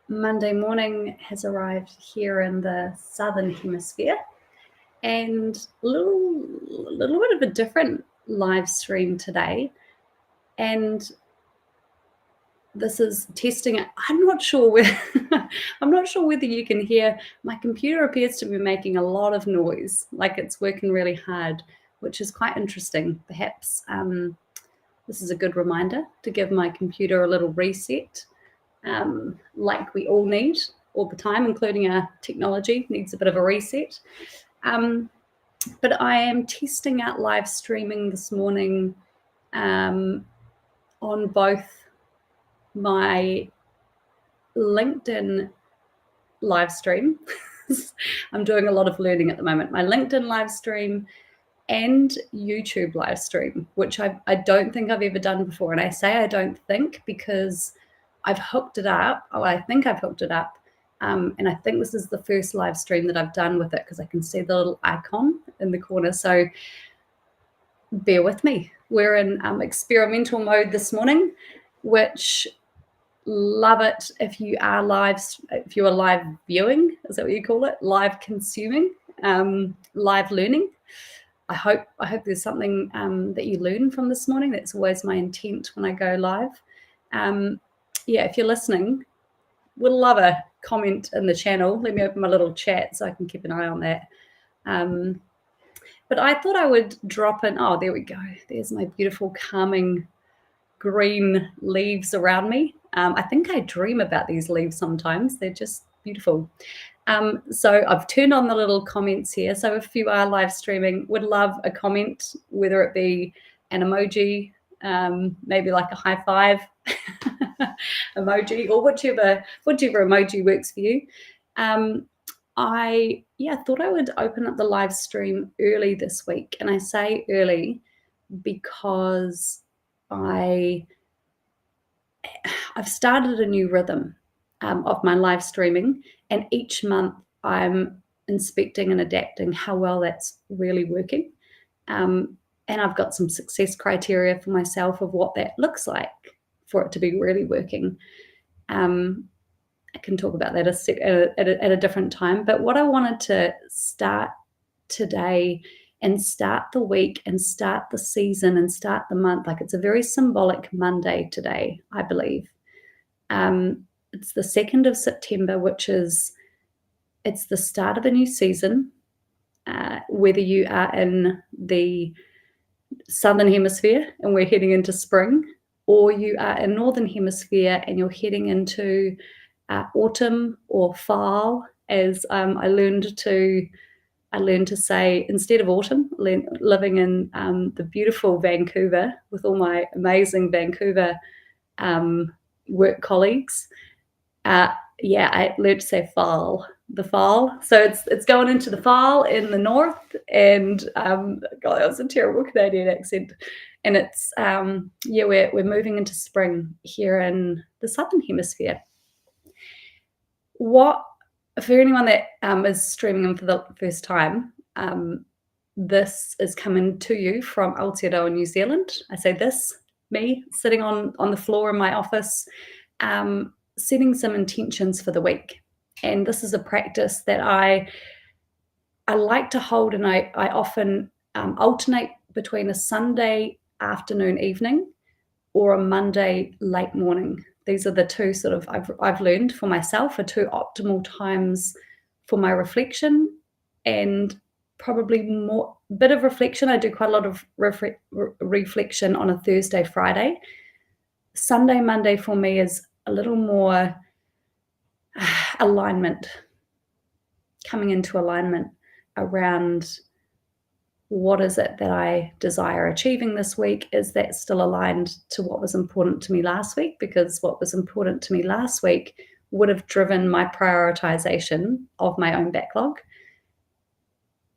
Monday morning has arrived here in the southern hemisphere, and a little bit of a different live stream today. And this is testing it. I'm not sure whether you can hear. My computer appears to be making a lot of noise, like it's working really hard, which is quite interesting. Perhaps this is a good reminder to give my computer a little reset. Like we all need all the time, including our technology needs a bit of a reset. But I am testing out live streaming this morning on both my LinkedIn live stream. I'm doing a lot of learning at the moment. My LinkedIn live stream and YouTube live stream, which I don't think I've ever done before. And I say I don't think because I've hooked it up. Oh, I think I've hooked it up. And I think this is the first live stream that I've done with it because I can see the little icon in the corner. So bear with me. We're in experimental mode this morning, which love it if you are live viewing, is that what you call it? Live consuming, live learning. I hope there's something that you learn from this morning. That's always my intent when I go live. If you're listening, we'll love a comment in the channel. Let me open my little chat so I can keep an eye on that. But I thought I would drop in. Oh, there we go. There's my beautiful calming green leaves around me. I think I dream about these leaves sometimes. They're just beautiful. So I've turned on the little comments here. So if you are live streaming, would love a comment, whether it be an emoji, maybe like a high five emoji, or whichever emoji works for you. I thought I would open up the live stream early this week. And I say early because I've started a new rhythm of my live streaming, and each month I'm inspecting and adapting how well that's really working. And I've got some success criteria for myself of what that looks like for it to be really working. I can talk about that at a different time. But what I wanted to start today and start the week and start the season and start the month, like it's a very symbolic Monday today, I believe. It's the 2nd of September, it's the start of a new season, whether you are in the southern hemisphere and we're heading into spring, or you are in northern hemisphere and you're heading into autumn or fall, as I learned to say instead of autumn, living in the beautiful Vancouver with all my amazing Vancouver work colleagues. I learned to say fall, the fall. So it's going into the fall in the north, and God, that was a terrible Canadian accent. And it's we're moving into spring here in the southern hemisphere. For anyone that is streaming in for the first time, this is coming to you from Aotearoa, New Zealand. I say this, me sitting on the floor in my office, setting some intentions for the week. And this is a practice that I like to hold, and I often alternate between a Sunday afternoon, evening, or a Monday late morning. These are the two sort of I've learned for myself are two optimal times for my reflection, and probably more bit of reflection. I do quite a lot of reflection on a Thursday, Friday. Sunday, Monday for me is a little more alignment, coming into alignment around what is it that I desire achieving this week? Is that still aligned to what was important to me last week? Because what was important to me last week would have driven my prioritization of my own backlog.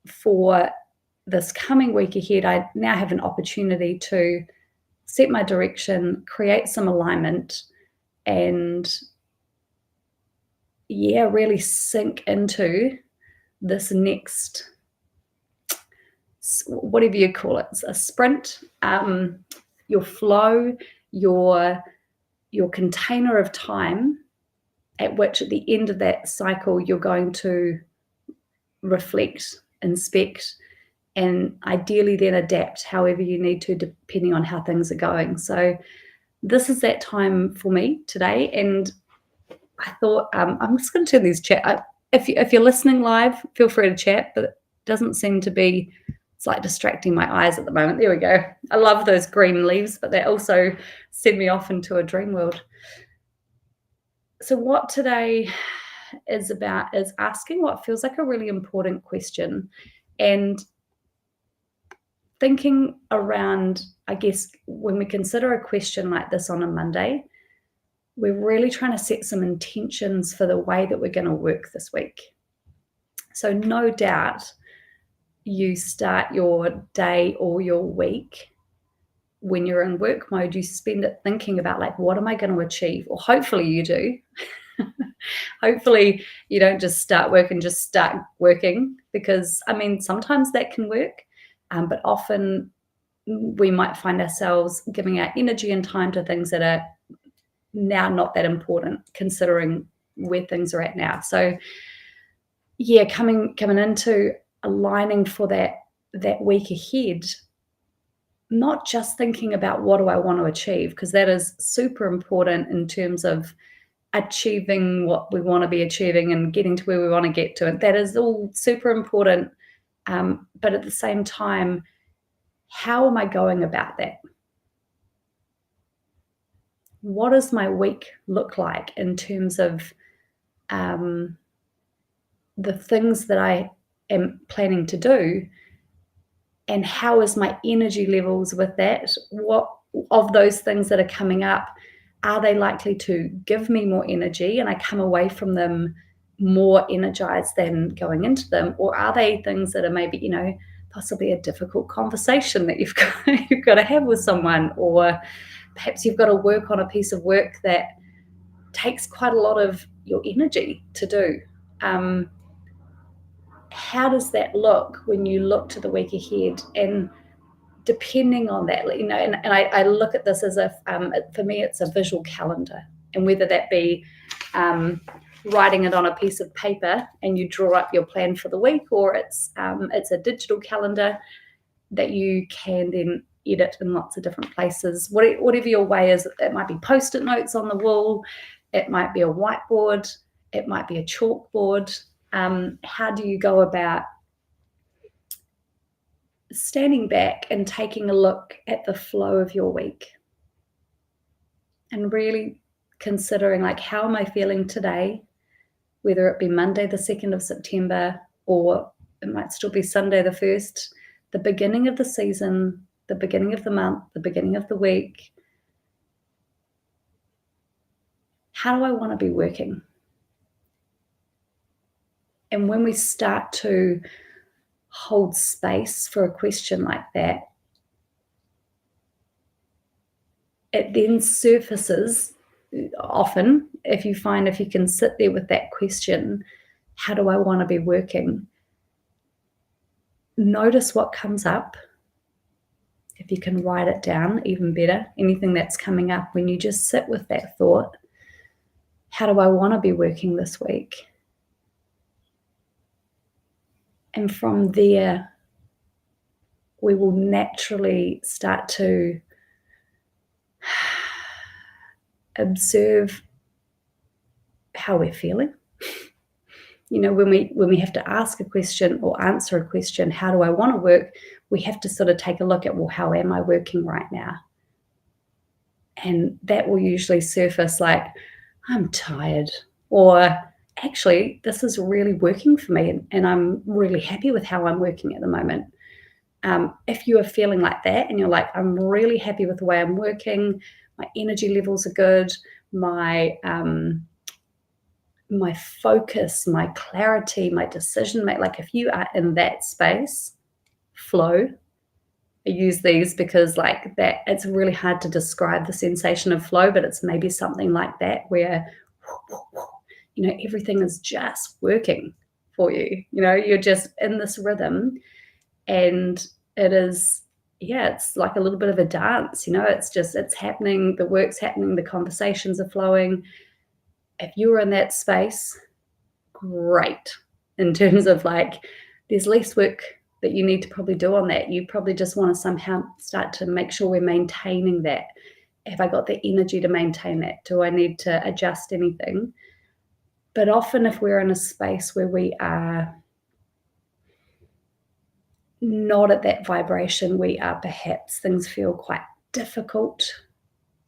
For this coming week ahead, I now have an opportunity to set my direction, create some alignment, and really sink into this next, whatever you call it, a sprint, your flow, your container of time at which at the end of that cycle, you're going to reflect, inspect, and ideally then adapt however you need to, depending on how things are going. So this is that time for me today. And I thought, I'm just going to turn this chat. If you're listening live, feel free to chat, but it doesn't seem to be, it's like distracting my eyes at the moment. There we go. I love those green leaves, but they also send me off into a dream world. So what today is about is asking what feels like a really important question and thinking around, I guess, when we consider a question like this on a Monday, we're really trying to set some intentions for the way that we're going to work this week. So no doubt you start your day or your week when you're in work mode, you spend it thinking about like, what am I going to achieve? Or hopefully you do. Hopefully you don't just start work and just start working, because I mean, sometimes that can work, but often we might find ourselves giving our energy and time to things that are now not that important, considering where things are at now. So yeah, coming into aligning for that week ahead, not just thinking about what do I want to achieve, because that is super important in terms of achieving what we want to be achieving and getting to where we want to get to. And that is all super important. But at the same time, how am I going about that? What does my week look like in terms of the things that I am planning to do? And how is my energy levels with that? What of those things that are coming up, are they likely to give me more energy and I come away from them more energized than going into them? Or are they things that are maybe, possibly a difficult conversation that you've got to have with someone, or perhaps you've got to work on a piece of work that takes quite a lot of your energy to do. How does that look when you look to the week ahead? And depending on that, and I look at this as if, for me, it's a visual calendar. And whether that be writing it on a piece of paper and you draw up your plan for the week, or it's a digital calendar that you can then edit in lots of different places. Whatever your way is, it might be Post-it notes on the wall, it might be a whiteboard, it might be a chalkboard. How do you go about standing back and taking a look at the flow of your week and really considering, like, how am I feeling today, whether it be Monday the 2nd of September, or it might still be Sunday the 1st, the beginning of the season, the beginning of the month, the beginning of the week. How do I want to be working? And when we start to hold space for a question like that, it then surfaces often. If you can sit there with that question, how do I want to be working? Notice what comes up. If you can write it down, even better. Anything that's coming up when you just sit with that thought. How do I want to be working this week? And from there, we will naturally start to observe how we're feeling. When we have to ask a question or answer a question, how do I want to work? We have to sort of take a look at, well, how am I working right now? And that will usually surface like, I'm tired, or actually, this is really working for me, and I'm really happy with how I'm working at the moment. If you are feeling like that and you're like, I'm really happy with the way I'm working, my energy levels are good, my focus, my clarity, my decision make, like if you are in that space, flow. I use these because like that, it's really hard to describe the sensation of flow, but it's maybe something like that where, everything is just working for you. You're just in this rhythm, and it is, it's like a little bit of a dance. It's happening, the work's happening, the conversations are flowing. If you're in that space, great. In terms of like, there's less work that you need to probably do on that. You probably just want to somehow start to make sure we're maintaining that. Have I got the energy to maintain that? Do I need to adjust anything? But often, if we're in a space where we are not at that vibration, we are perhaps things feel quite difficult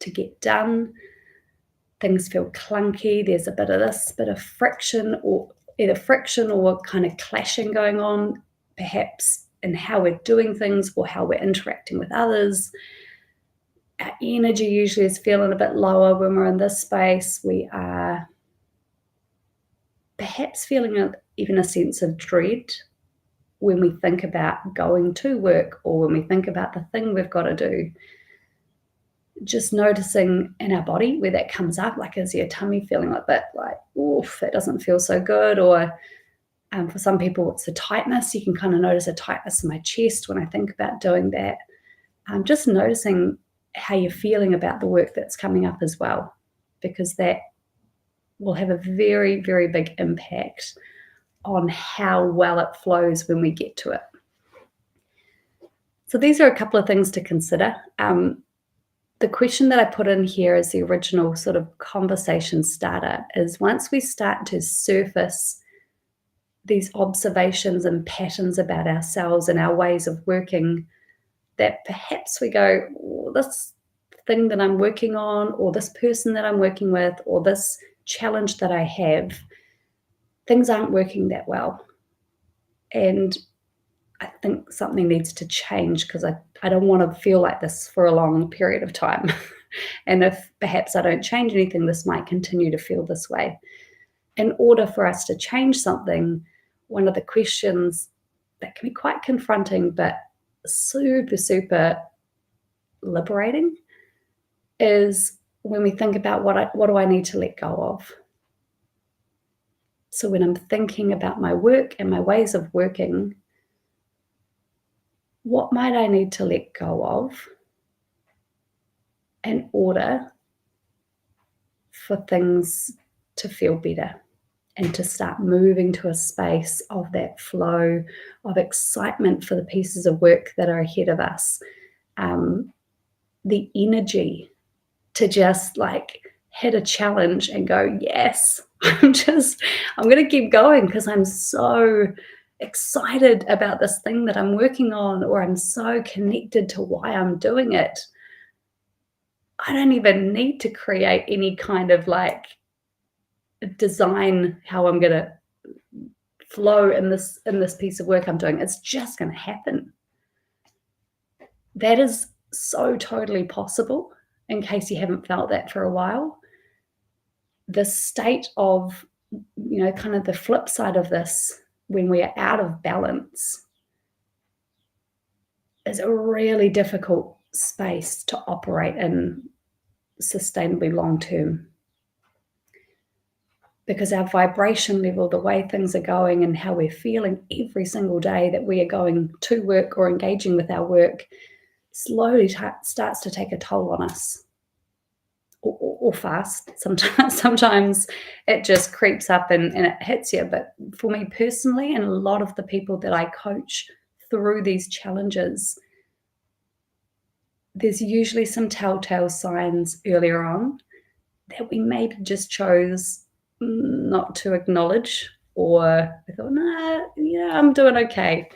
to get done. Things feel clunky. There's a bit of this, bit of friction, or either friction or kind of clashing going on, perhaps in how we're doing things or how we're interacting with others. Our energy usually is feeling a bit lower when we're in this space. We are perhaps feeling even a sense of dread when we think about going to work or when we think about the thing we've got to do. Just noticing in our body where that comes up, like is your tummy feeling a bit like, oof, that doesn't feel so good? Or for some people, it's a tightness. You can kind of notice a tightness in my chest when I think about doing that. Just noticing how you're feeling about the work that's coming up as well, because that will have a very, very big impact on how well it flows when we get to it. So these are a couple of things to consider. The question that I put in here as the original sort of conversation starter is, once we start to surface these observations and patterns about ourselves and our ways of working, that perhaps we go, oh, this thing that I'm working on, or this person that I'm working with, or this challenge that I have, things aren't working that well. And I think something needs to change, because I don't want to feel like this for a long period of time. And if perhaps I don't change anything, this might continue to feel this way. In order for us to change something, one of the questions that can be quite confronting but super, super liberating is when we think about what do I need to let go of? So when I'm thinking about my work and my ways of working, what might I need to let go of in order for things to feel better and to start moving to a space of that flow of excitement for the pieces of work that are ahead of us? The energy to just like hit a challenge and go, yes, I'm going to keep going because I'm so excited about this thing that I'm working on, or I'm so connected to why I'm doing it. I don't even need to create any kind of like design how I'm going to flow in this piece of work I'm doing. It's just going to happen. That is so totally possible, in case you haven't felt that for a while. The state of, kind of the flip side of this, when we are out of balance, is a really difficult space to operate in sustainably long term. Because our vibration level, the way things are going and how we're feeling every single day that we are going to work or engaging with our work, slowly starts to take a toll on us. Or fast. Sometimes it just creeps up and it hits you. But for me personally, and a lot of the people that I coach through these challenges, there's usually some telltale signs earlier on that we maybe just chose not to acknowledge, or we thought, nah, yeah, I'm doing okay.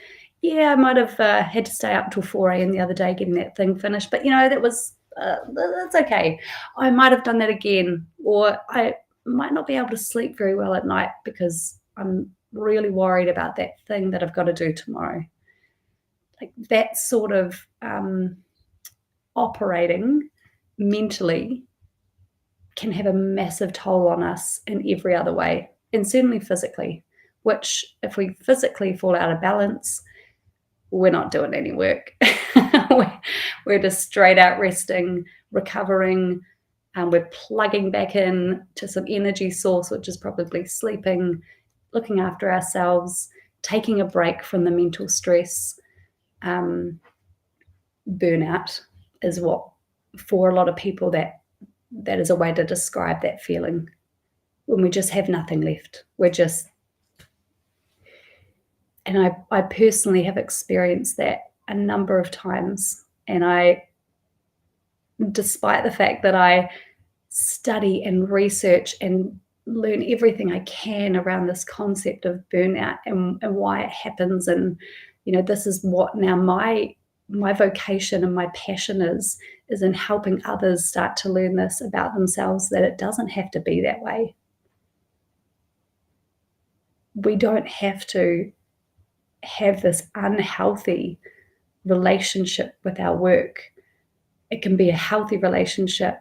Yeah, I might have had to stay up till 4 a.m. the other day getting that thing finished, but that's okay. I might have done that again, or I might not be able to sleep very well at night because I'm really worried about that thing that I've got to do tomorrow. Like that sort of operating mentally can have a massive toll on us in every other way, and certainly physically, which if we physically fall out of balance, we're not doing any work. We're just straight out resting, recovering, and we're plugging back in to some energy source, which is probably sleeping, looking after ourselves, taking a break from the mental stress. Burnout is what, for a lot of people, that is a way to describe that feeling. when we just have nothing left. And I personally have experienced that a number of times. And despite the fact that I study and research and learn everything I can around this concept of burnout and why it happens, and this is what now my vocation and my passion is in helping others start to learn this about themselves, that it doesn't have to be that way. We don't have to have this unhealthy relationship with our work. It can be a healthy relationship,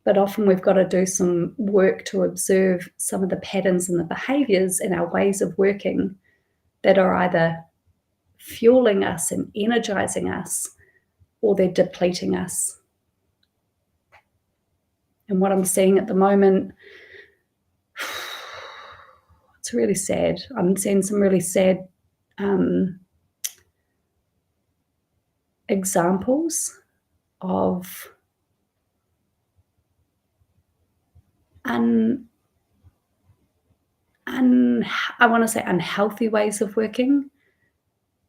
but often we've got to do some work to observe some of the patterns and the behaviors in our ways of working that are either fueling us and energizing us, or they're depleting us. And what I'm seeing at the moment, it's really sad. I'm seeing some really sad examples of I want to say unhealthy ways of working.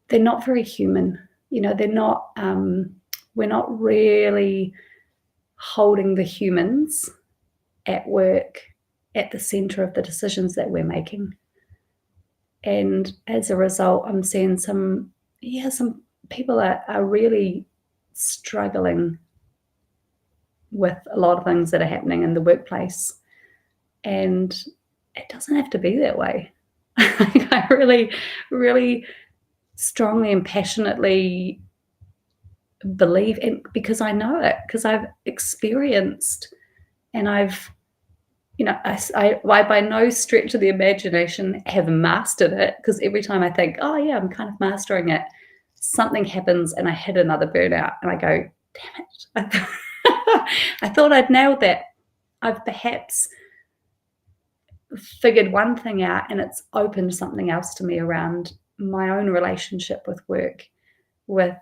They're not very human. They're not, we're not really holding the humans at work at the center of the decisions that we're making. And as a result, I'm seeing some people are really struggling with a lot of things that are happening in the workplace. And it doesn't have to be that way. I really, really strongly and passionately believe in, because I know it, because I've experienced, and I've, I by no stretch of the imagination have mastered it, because every time I think, oh yeah, I'm kind of mastering it, something happens and I hit another burnout and I go, damn it. I thought I'd nailed that. I've perhaps figured one thing out, and it's opened something else to me around my own relationship with work, with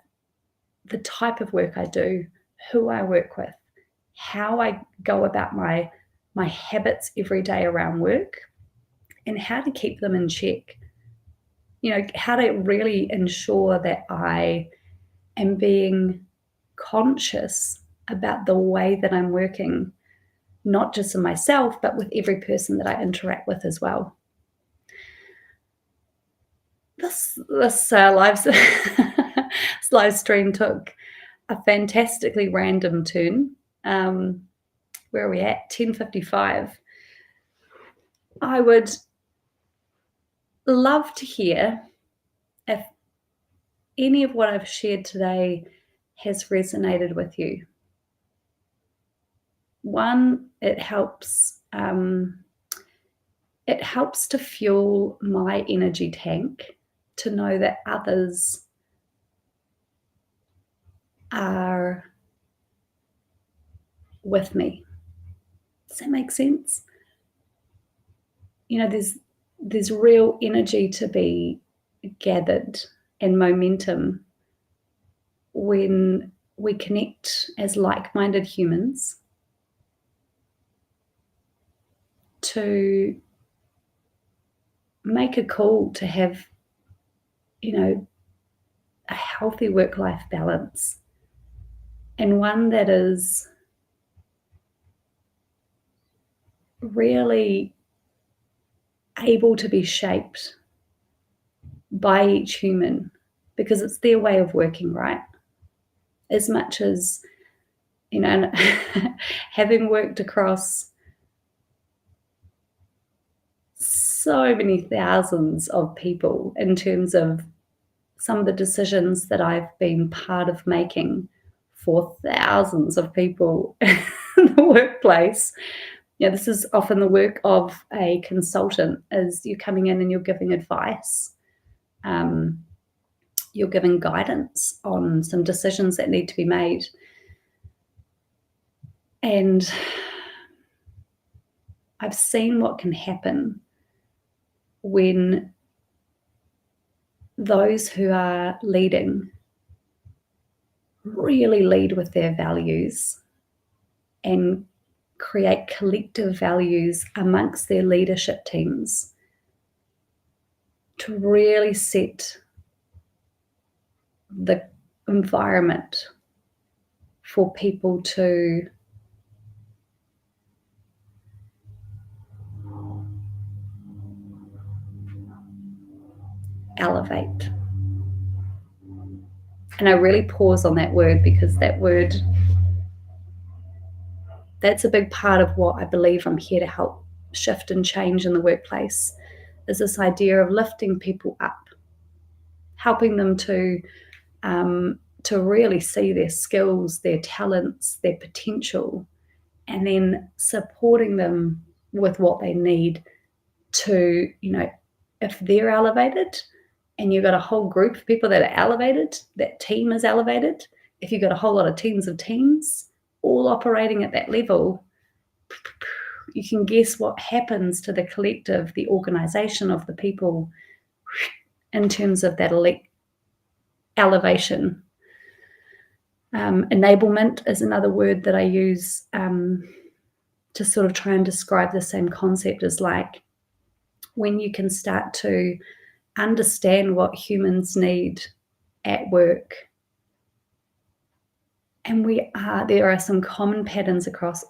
the type of work I do, who I work with, how I go about my habits every day around work, and how to keep them in check. How to really ensure that I am being conscious about the way that I'm working, not just in myself, but with every person that I interact with as well. This live stream took a fantastically random turn. Where are we at? 10:55. I would love to hear if any of what I've shared today has resonated with you. One, it helps to fuel my energy tank to know that others are with me. Does that make sense? There's real energy to be gathered and momentum when we connect as like-minded humans to make a call to have, a healthy work-life balance, and one that is really able to be shaped by each human, because it's their way of working, right? As much as, having worked across so many thousands of people in terms of some of the decisions that I've been part of making for thousands of people in the workplace. This is often the work of a consultant, as you're coming in and you're giving advice. You're giving guidance on some decisions that need to be made. And I've seen what can happen when those who are leading really lead with their values and create collective values amongst their leadership teams to really set the environment for people to elevate. And I really pause on that word, because that word, that's a big part of what I believe I'm here to help shift and change in the workplace, is this idea of lifting people up, helping them to really see their skills, their talents, their potential, and then supporting them with what they need to, if they're elevated and you've got a whole group of people that are elevated, that team is elevated, if you've got a whole lot of teams all operating at that level, you can guess what happens to the collective, the organization of the people in terms of that elevation. Enablement is another word that I use to sort of try and describe the same concept, as like when you can start to understand what humans need at work. And there are some common patterns across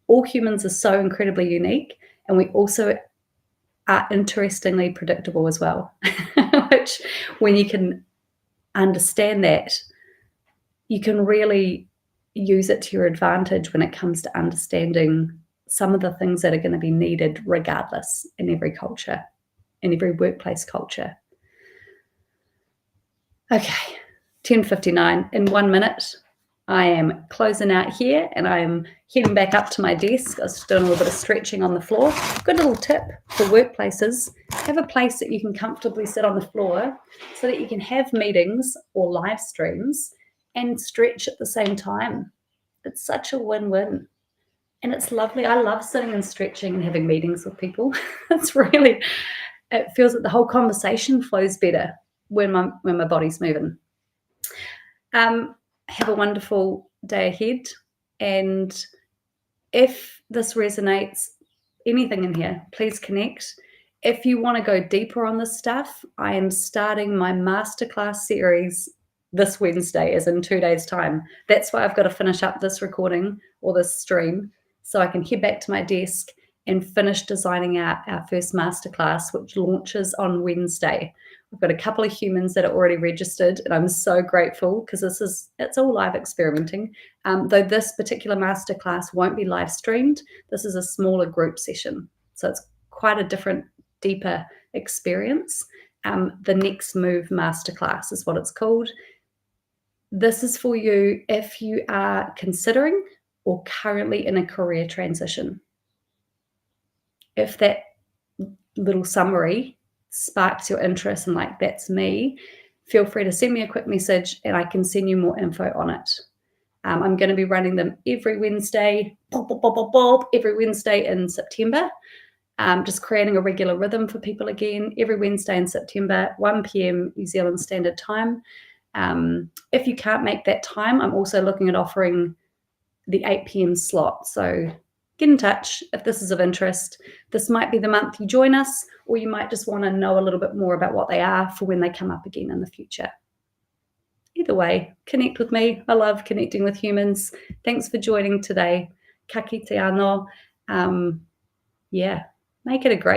all humans. Are so incredibly unique, and we also are interestingly predictable as well, which when you can understand that, you can really use it to your advantage when it comes to understanding some of the things that are going to be needed regardless in every culture, in every workplace culture. Okay, 10:59. In 1 minute, I am closing out here and I'm heading back up to my desk. I was just doing a little bit of stretching on the floor. Good little tip for workplaces: have a place that you can comfortably sit on the floor so that you can have meetings or live streams and stretch at the same time. It's such a win-win. And it's lovely. I love sitting and stretching and having meetings with people. It feels like the whole conversation flows better when my body's moving. Have a wonderful day ahead. And if this resonates, anything in here, please connect. If you want to go deeper on this stuff, I am starting my masterclass series this Wednesday, as in 2 days' time. That's why I've got to finish up this recording or this stream so I can head back to my desk and finish designing our first masterclass, which launches on Wednesday. We've got a couple of humans that are already registered, and I'm so grateful because it's all live experimenting. Though this particular masterclass won't be live streamed, this is a smaller group session. So it's quite a different, deeper experience. The Next Move Masterclass is what it's called. This is for you if you are considering or currently in a career transition. If that little summary sparks your interest and like, that's me, feel free to send me a quick message and I can send you more info on it. I'm going to be running them every Wednesday, every Wednesday in September. Just creating a regular rhythm for people again, every Wednesday in September, 1 p.m. New Zealand Standard Time. If you can't make that time, I'm also looking at offering the 8 p.m. slot. So get in touch if this is of interest. This might be the month you join us, or you might just want to know a little bit more about what they are for when they come up again in the future. Either way, connect with me. I love connecting with humans. Thanks for joining today. Ka kite anō. Make it a great